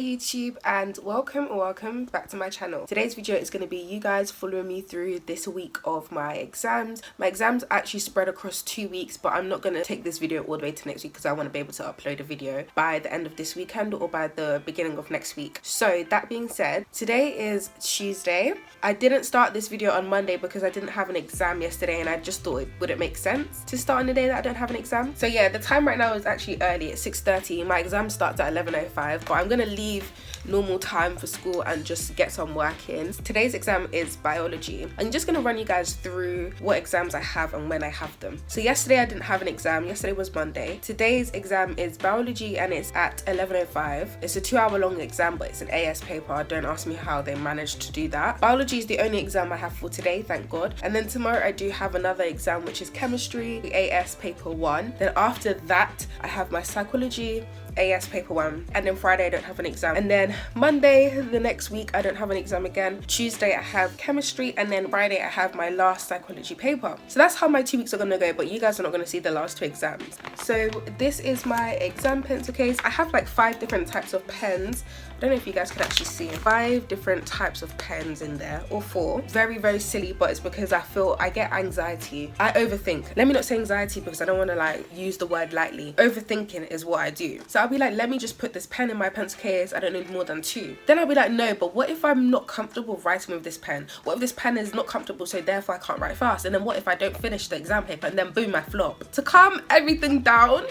YouTube, and welcome back to my channel. Today's video is going to be you guys following me through this week of my exams. My exams actually spread across 2 weeks, but I'm not going to take this video all the way to next week because I want to be able to upload a video by the end of this weekend or by the beginning of next week. So that being said, today is Tuesday. I didn't start this video on Monday because I didn't have an exam yesterday, and I just thought it wouldn't make sense to start on a day that I don't have an exam. So yeah, the time right now is actually early at 6:30. My exam starts at 11:05, but I'm gonna leave normal time for school and just get some work in. Today's exam is biology. I'm just gonna run you guys through what exams I have and when I have them. So yesterday I didn't have an exam. Yesterday was Monday. Today's exam is biology and it's at 11:05. It's a 2-hour long exam, but it's an AS paper. Don't ask me how they managed to do that. Biology is the only exam I have for today, thank God. And then tomorrow I do have another exam, which is chemistry, the AS paper 1. Then after that I have my psychology AS paper 1, and then Friday I don't have an exam, and then Monday the next week I don't have an exam again. Tuesday I have chemistry, and then Friday I have my last psychology paper. So that's how my 2 weeks are gonna go, but you guys are not gonna see the last 2 exams. So this is my exam pencil case. I have like 5 different types of pens. I don't know if you guys can actually see 5 different types of pens in there, or 4. Very silly, but it's because I get anxiety. I overthink. Let me not say anxiety because I don't want to like use the word lightly. Overthinking is what I do. So I'll be like, let me just put this pen in my pencil case. I don't need more than 2. Then I'll be like, no, but what if I'm not comfortable writing with this pen? What if this pen is not comfortable, so therefore I can't write fast? And then what if I don't finish the exam paper, and then boom, I flop? To calm everything down,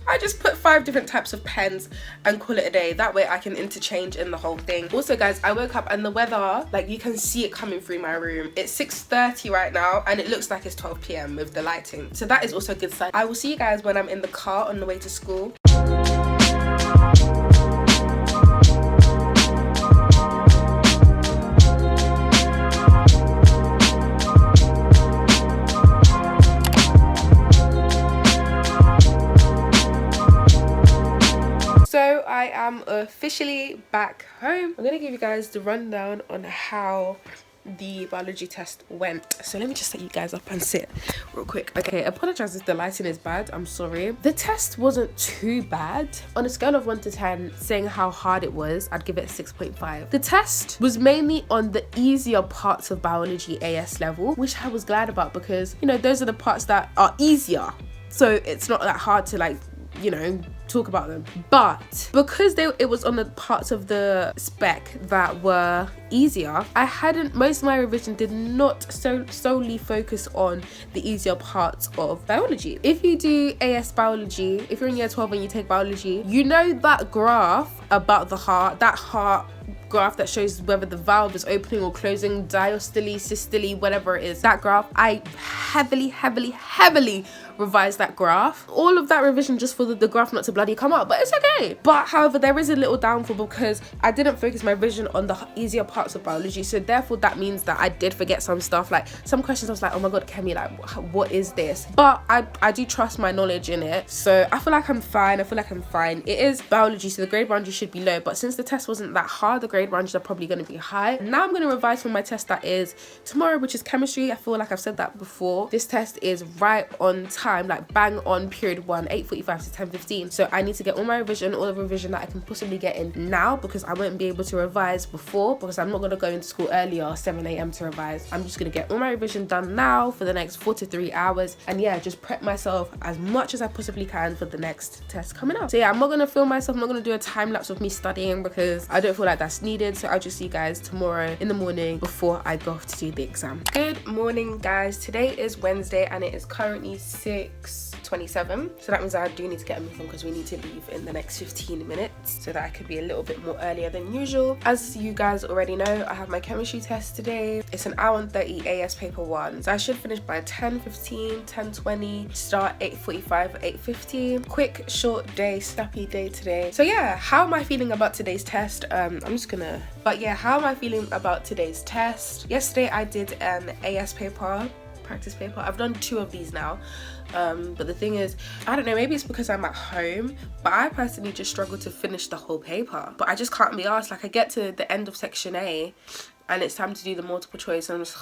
I just put 5 different types of pens and call it a day. That way I can interchange in the whole thing. Also guys, I woke up and the weather, like you can see it coming through my room. It's 6:30 right now and it looks like it's 12 p.m. with the lighting. So that is also a good sign. I will see you guys when I'm in the car on the way to school. So I am officially back home. I'm gonna give you guys the rundown on how the biology test went. So let me just set you guys up and sit real quick. Okay, apologize if the lighting is bad, I'm sorry. The test wasn't too bad. On a scale of 1 to 10, saying how hard it was, I'd give it a 6.5. The test was mainly on the easier parts of biology AS level, which I was glad about because, you know, those are the parts that are easier. So it's not that hard to like, you know, talk about them. But because it was on the parts of the spec that were easier, most of my revision did not solely focus on the easier parts of biology. If you do AS biology, if you're in year 12 and you take biology, you know that graph about the heart, that heart graph that shows whether the valve is opening or closing, diastole, systole, whatever it is, that graph, I heavily revised that graph. All of that revision just for the graph not to bloody come out, but it's okay. But however, there is a little downfall because I didn't focus my revision on the easier parts of biology, so therefore that means that I did forget some stuff. Like some questions I was like, oh my god, keh-me, like what is this? But I do trust my knowledge in it, so I feel like I'm fine. It is biology, so the grade ranges should be low, but since the test wasn't that hard, the grade ranges are probably going to be high. Now I'm going to revise for my test that is tomorrow, which is chemistry. I feel like I've said that before. This test is right on time, like bang on period 1, 8:45 to 10:15. So I need to get all my revision, all the revision that I can possibly get in now, because I won't be able to revise before, because I'm not going to go into school earlier 7 a.m. to revise. I'm just going to get all my revision done now for the next 4 to 3 hours, and yeah, just prep myself as much as I possibly can for the next test coming up. So yeah, I'm not going to film myself. I'm not going to do a time lapse of me studying because I don't feel like that's needed. So I'll just see you guys tomorrow in the morning before I go off to do the exam. Good morning guys, today is Wednesday and it is currently 6:27, so that means I do need to get a move on because we need to leave in the next 15 minutes so that I could be a little bit more earlier than usual. As you guys already know, I have my chemistry test today. It's an hour and 30 AS paper 1, so I should finish by 10:15, 10:20, start 8:45, 8:50. Quick short day, snappy day today. So yeah, how am I feeling about today's test? How am I feeling about today's test? Yesterday I did an AS paper, practice paper. I've done 2 of these now. But the thing is, I don't know, maybe it's because I'm at home, but I personally just struggle to finish the whole paper. But I just can't be arsed. Like I get to the end of section A and it's time to do the multiple choice and I'm just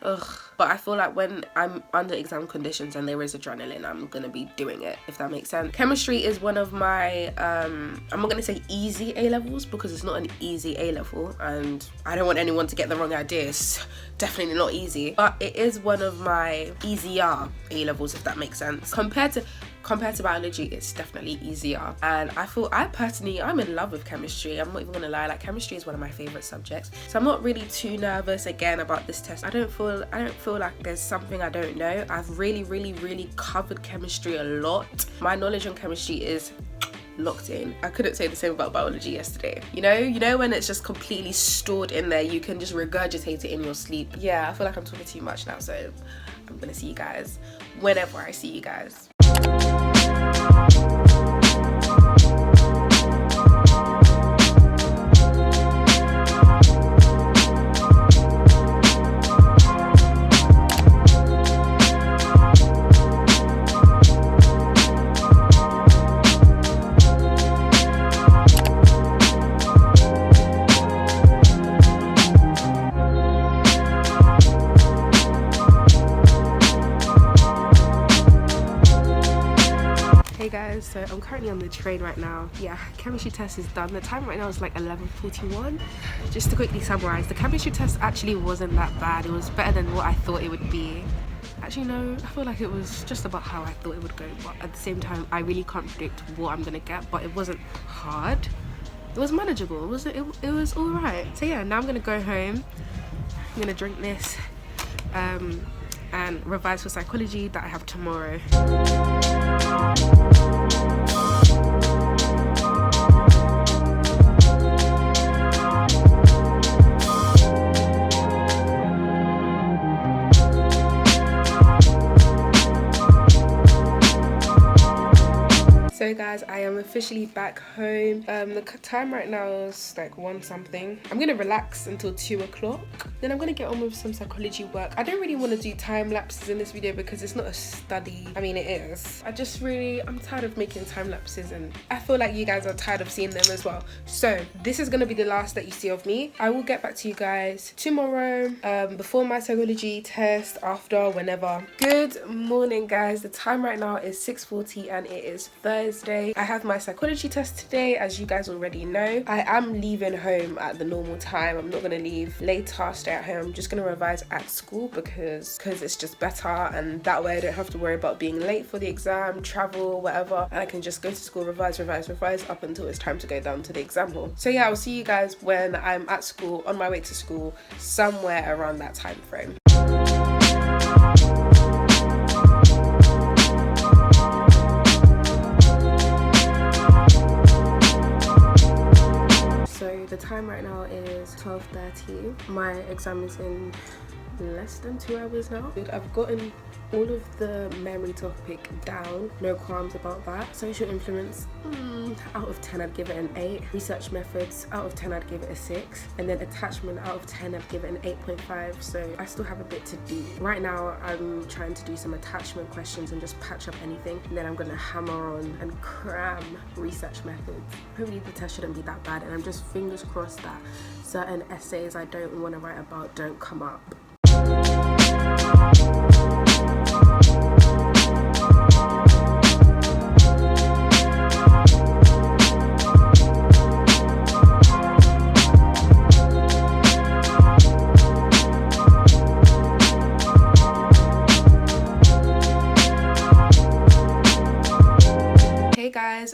ugh. But I feel like when I'm under exam conditions and there is adrenaline, I'm gonna be doing it, if that makes sense. Chemistry is one of my, I'm not gonna say easy A-levels because it's not an easy A-level, and I don't want anyone to get the wrong idea. It's definitely not easy, but it is one of my easier A-levels, if that makes sense. Compared to biology, it's definitely easier. And I'm in love with chemistry. I'm not even gonna lie, like chemistry is one of my favorite subjects. So I'm not really too nervous again about this test. I don't feel like there's something I don't know. I've really covered chemistry a lot. My knowledge on chemistry is locked in. I couldn't say the same about biology yesterday. You know when it's just completely stored in there, you can just regurgitate it in your sleep. Yeah, I feel like I'm talking too much now, so I'm gonna see you guys whenever I see you guys. Hey guys, so I'm currently on the train right now. Yeah, chemistry test is done. The time right now is like 11:41. Just to quickly summarize, the chemistry test actually wasn't that bad. It was better than what I thought it would be. Actually no, I feel like it was just about how I thought it would go, but at the same time I really can't predict what I'm gonna get. But it wasn't hard, it was manageable. It was all right. So yeah, now I'm gonna go home, I'm gonna drink this and revise for psychology that I have tomorrow. So guys, I am officially back home. The time right now is like 1 something. I'm gonna relax until 2 o'clock. Then I'm gonna get on with some psychology work. I don't really want to do time lapses in this video because it's not a study. I mean, it is. I'm tired of making time lapses, and I feel like you guys are tired of seeing them as well. So this is gonna be the last that you see of me. I will get back to you guys tomorrow, before my psychology test, after, whenever. Good morning guys. The time right now is 6:40 and it is Thursday. I have my psychology test today, as you guys already know. I am leaving home at the normal time. I'm not gonna leave later, stay at home. I'm just gonna revise at school because it's just better, and that way I don't have to worry about being late for the exam, travel, whatever, and I can just go to school, revise up until it's time to go down to the exam hall. So yeah, I'll see you guys when I'm at school, on my way to school, somewhere around that time frame. So the time right now is 12:30. My exam is in less than 2 hours now. I've gotten all of the memory topic down, no qualms about that. Social influence, out of 10 I'd give it an 8. Research methods, out of 10 I'd give it a 6. And then attachment, out of 10 I'd give it an 8.5. So I still have a bit to do. Right now I'm trying to do some attachment questions and just patch up anything, and then I'm gonna hammer on and cram research methods. Hopefully the test shouldn't be that bad, and I'm just fingers crossed that certain essays I don't want to write about don't come up.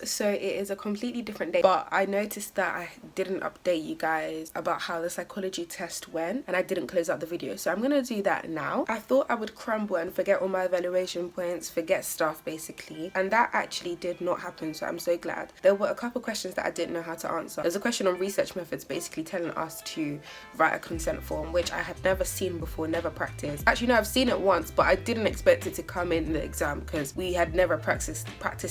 So it is a completely different day, but I noticed that I didn't update you guys about how the psychology test went, and I didn't close out the video, so I'm gonna do that now. I thought I would crumble and forget all my evaluation points, forget stuff basically, and that actually did not happen, so I'm so glad. There were a couple questions that I didn't know how to answer. There's a question on research methods basically telling us to write a consent form, which I had never seen before, never practiced. Actually no, I've seen it once, but I didn't expect it to come in the exam because we had never practiced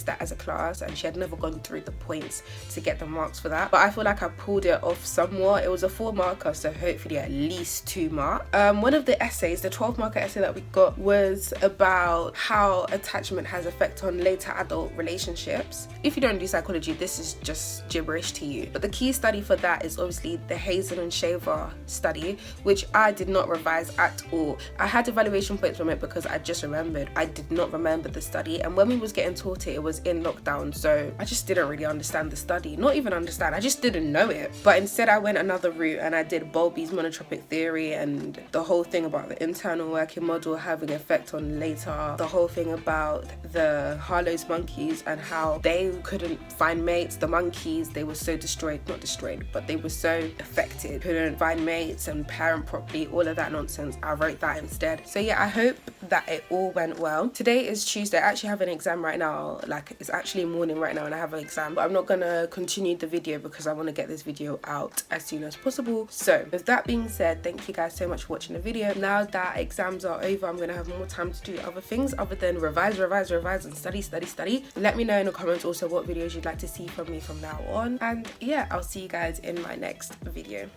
that as a class, and she I'd never gone through the points to get the marks for that, but I feel like I pulled it off somewhat. It was a 4 marker, so hopefully at least 2 marks. One of the essays, the 12 marker essay that we got, was about how attachment has effect on later adult relationships. If you don't do psychology, this is just gibberish to you, but the key study for that is obviously the Hazen and Shaver study, which I did not revise at all. I had evaluation points from it because I just remembered. I did not remember the study, and when we was getting taught it, it was in lockdown, so I just didn't really understand the study. Not even understand, I just didn't know it. But instead I went another route and I did Bowlby's monotropic theory and the whole thing about the internal working model having effect on later, the whole thing about the Harlow's monkeys and how they couldn't find mates. The monkeys, they were so not destroyed, but they were so affected, couldn't find mates and parent properly, all of that nonsense. I wrote that instead. So yeah, I hope that it all went well. Today is Tuesday. I actually have an exam right now, like it's actually morning right now and I have an exam, but I'm not gonna continue the video because I want to get this video out as soon as possible. So with that being said, thank you guys so much for watching the video. Now that exams are over, I'm gonna have more time to do other things other than revise and study. Let me know in the comments also what videos you'd like to see from me from now on, and yeah, I'll see you guys in my next video.